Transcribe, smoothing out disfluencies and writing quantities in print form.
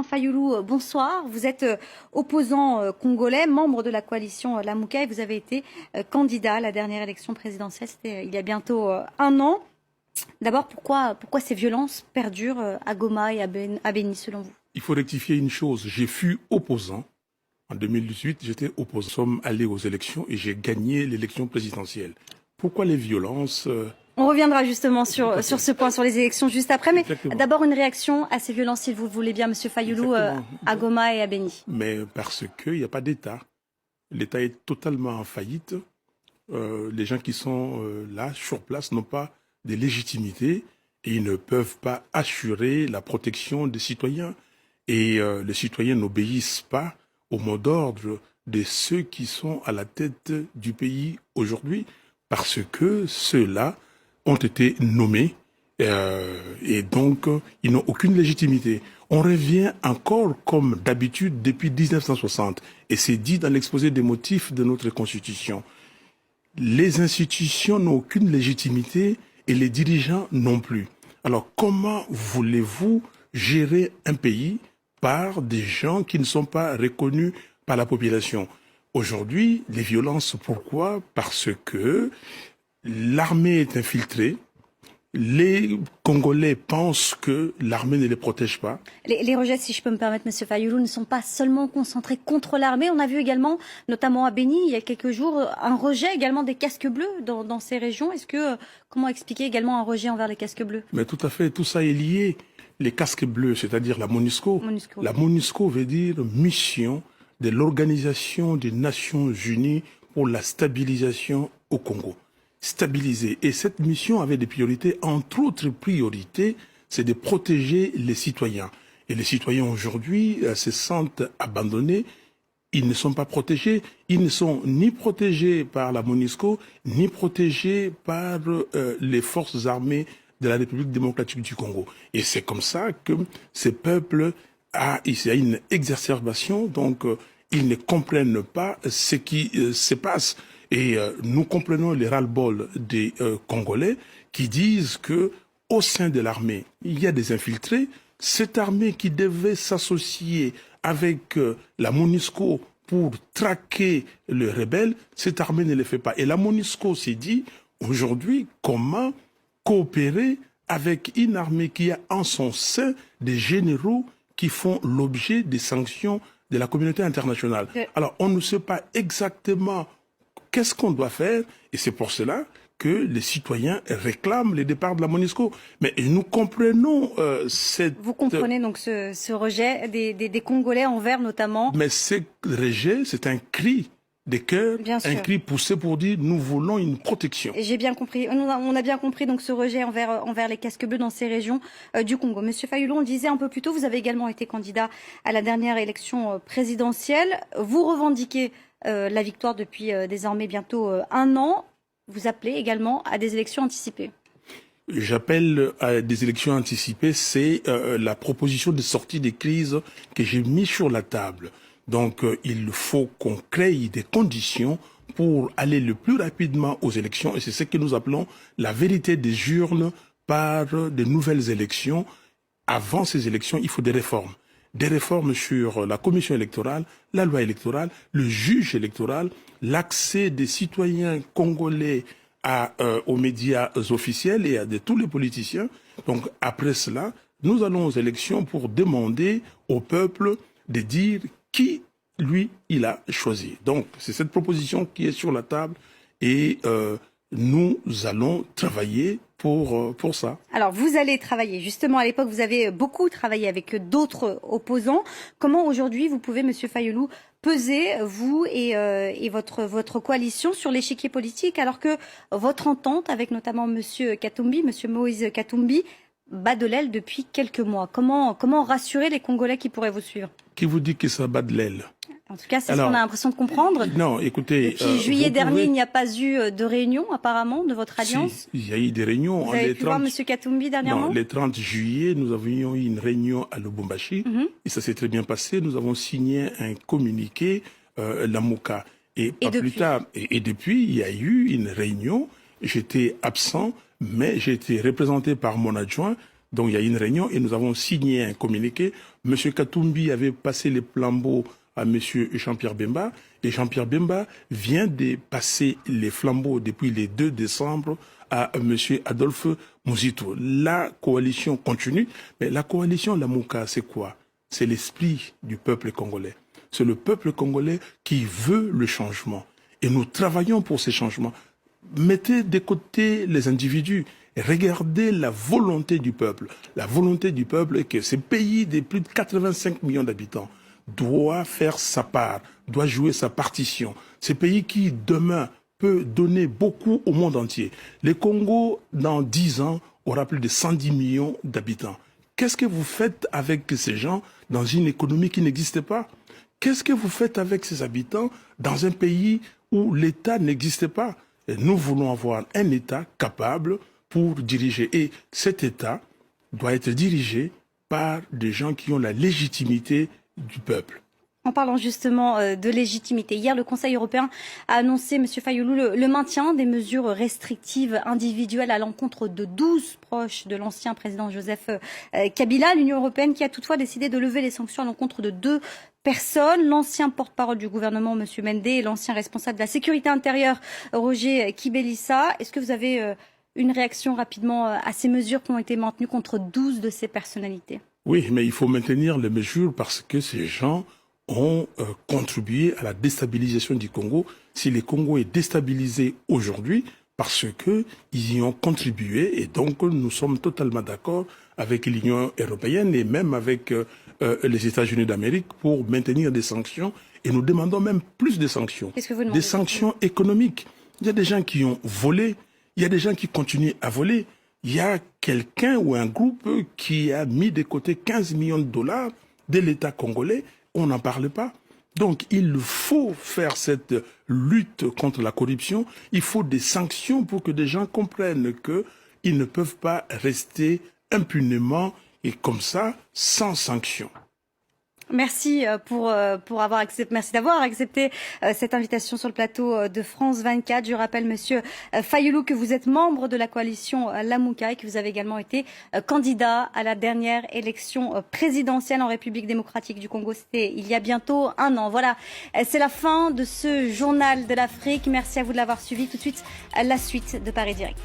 Martin Fayulu, bonsoir. Vous êtes opposant congolais, membre de la coalition Lamuka et vous avez été candidat à la dernière élection présidentielle, c'était il y a bientôt un an. D'abord, pourquoi ces violences perdurent à Goma et à Beni, selon vous? Il faut rectifier une chose, j'ai fui opposant. En 2018, j'étais opposant. Nous sommes allés aux élections et j'ai gagné l'élection présidentielle. Pourquoi les violences On reviendra justement sur ce point, sur les élections juste après. Mais d'abord, une réaction à ces violences, si vous le voulez bien, Monsieur Fayulu, à Goma et à Beni. Mais parce qu'il n'y a pas d'État. L'État est totalement en faillite. Les gens qui sont là, sur place, n'ont pas de légitimité et ils ne peuvent pas assurer la protection des citoyens. Et les citoyens n'obéissent pas au mot d'ordre de ceux qui sont à la tête du pays aujourd'hui, parce que ceux-là ont été nommés et donc ils n'ont aucune légitimité. On revient encore comme d'habitude depuis 1960 et c'est dit dans l'exposé des motifs de notre Constitution. Les institutions n'ont aucune légitimité et les dirigeants non plus. Alors comment voulez-vous gérer un pays par des gens qui ne sont pas reconnus par la population? Aujourd'hui, les violences, pourquoi? Parce que l'armée est infiltrée. Les Congolais pensent que l'armée ne les protège pas. Les rejets, si je peux me permettre, M. Fayulu, ne sont pas seulement concentrés contre l'armée. On a vu également, notamment à Beni, il y a quelques jours, un rejet également des casques bleus dans ces régions. Comment expliquer également un rejet envers les casques bleus? Mais tout à fait, tout ça est lié. Les casques bleus, c'est-à-dire la MONUSCO. La MONUSCO veut dire mission de l'Organisation des Nations Unies pour la stabilisation au Congo. Stabiliser. Et cette mission avait des priorités. Entre autres priorités, c'est de protéger les citoyens. Et les citoyens aujourd'hui se sentent abandonnés. Ils ne sont pas protégés. Ils ne sont ni protégés par la MONUSCO, ni protégés par les forces armées de la République démocratique du Congo. Et c'est comme ça que ces peuples il y a une exacerbation, donc ils ne comprennent pas ce qui se passe. Et nous comprenons les ras-le-bol des Congolais qui disent que au sein de l'armée, il y a des infiltrés. Cette armée qui devait s'associer avec la MONUSCO pour traquer les rebelles, cette armée ne le fait pas. Et la MONUSCO s'est dit, aujourd'hui, comment coopérer avec une armée qui a en son sein des généraux qui font l'objet des sanctions de la communauté internationale. Alors, on ne sait pas exactement qu'est-ce qu'on doit faire, et c'est pour cela que les citoyens réclament le départ de la MONUSCO. Mais nous comprenons Vous comprenez donc ce rejet des Congolais envers notamment... Mais ce rejet, c'est un cri des cœurs, un cri poussé pour dire nous voulons une protection. J'ai bien compris. On a bien compris donc ce rejet envers les casques bleus dans ces régions du Congo. Monsieur Fayulu, on le disait un peu plus tôt, vous avez également été candidat à la dernière élection présidentielle. Vous revendiquez la victoire depuis désormais bientôt un an. Vous appelez également à des élections anticipées. J'appelle à des élections anticipées, c'est la proposition de sortie des crises que j'ai mis sur la table. Donc il faut qu'on crée des conditions pour aller le plus rapidement aux élections. Et c'est ce que nous appelons la vérité des urnes par de nouvelles élections. Avant ces élections, il faut des réformes. Des réformes sur la commission électorale, la loi électorale, le juge électoral, l'accès des citoyens congolais aux médias officiels et à tous les politiciens. Donc après cela, nous allons aux élections pour demander au peuple de dire qui, lui, il a choisi. Donc c'est cette proposition qui est sur la table et nous allons travailler pour ça. Alors, vous allez travailler. Justement, à l'époque, vous avez beaucoup travaillé avec d'autres opposants. Comment aujourd'hui, vous pouvez, Monsieur Fayulu, peser, vous et votre coalition sur l'échiquier politique, alors que votre entente avec notamment Monsieur Katumbi, Monsieur Moïse Katumbi, bat de l'aile depuis quelques mois. Comment rassurer les Congolais qui pourraient vous suivre? Qui vous dit que ça bat de l'aile? En tout cas, c'est ce qu'on a l'impression de comprendre. Non, écoutez... Depuis juillet dernier, il n'y a pas eu de réunion, apparemment, de votre alliance? Si, il y a eu des réunions. Vous avez pu voir M. Katumbi dernièrement? Non, le 30 juillet, nous avions eu une réunion à Lubumbashi. Et ça s'est très bien passé. Nous avons signé un communiqué, Lamuka. Et pas plus tard. Et depuis, il y a eu une réunion. J'étais absent, mais j'ai été représenté par mon adjoint Donc il y a une réunion et nous avons signé un communiqué. M. Katumbi avait passé les flambeaux à M. Jean-Pierre Bemba et Jean-Pierre Bemba vient de passer les flambeaux depuis le 2 décembre à M. Adolphe Muzito. La coalition continue, mais la coalition Lamuka, c'est quoi? C'est l'esprit du peuple congolais. C'est le peuple congolais qui veut le changement. Et nous travaillons pour ces changements. Mettez de côté les individus et regardez la volonté du peuple. La volonté du peuple est que ce pays de plus de 85 millions d'habitants doit faire sa part, doit jouer sa partition. Ce pays qui, demain, peut donner beaucoup au monde entier. Le Congo, dans 10 ans, aura plus de 110 millions d'habitants. Qu'est-ce que vous faites avec ces gens dans une économie qui n'existe pas? Qu'est-ce que vous faites avec ces habitants dans un pays où l'État n'existe pas? Et nous voulons avoir un État capable pour diriger. Et cet État doit être dirigé par des gens qui ont la légitimité du peuple. En parlant justement de légitimité, hier le Conseil européen a annoncé, M. Fayulu, le maintien des mesures restrictives individuelles à l'encontre de 12 proches de l'ancien président Joseph Kabila. L'Union européenne qui a toutefois décidé de lever les sanctions à l'encontre de 2 personnes, l'ancien porte-parole du gouvernement, M. Mende, et l'ancien responsable de la sécurité intérieure, Roger Kibelissa. Est-ce que vous avez une réaction rapidement à ces mesures qui ont été maintenues contre 12 de ces personnalités? Oui, mais il faut maintenir les mesures parce que ces gens ont contribué à la déstabilisation du Congo. Si le Congo est déstabilisé aujourd'hui, parce qu'ils y ont contribué, et donc nous sommes totalement d'accord avec l'Union européenne et même avec les États-Unis d'Amérique pour maintenir des sanctions, et nous demandons même plus de sanctions. Qu'est-ce que vous demandez? Des sanctions économiques. Il y a des gens qui ont volé, il y a des gens qui continuent à voler. Il y a quelqu'un ou un groupe qui a mis de côté 15 millions de dollars de l'État congolais. On n'en parle pas. Donc il faut faire cette lutte contre la corruption. Il faut des sanctions pour que des gens comprennent qu'ils ne peuvent pas rester impunément et comme ça, sans sanction. Merci merci d'avoir accepté cette invitation sur le plateau de France 24. Je rappelle, Monsieur Fayulu, que vous êtes membre de la coalition Lamuka et que vous avez également été candidat à la dernière élection présidentielle en République démocratique du Congo. C'était il y a bientôt 1 an. Voilà, c'est la fin de ce journal de l'Afrique. Merci à vous de l'avoir suivi. Tout de suite, la suite de Paris Direct.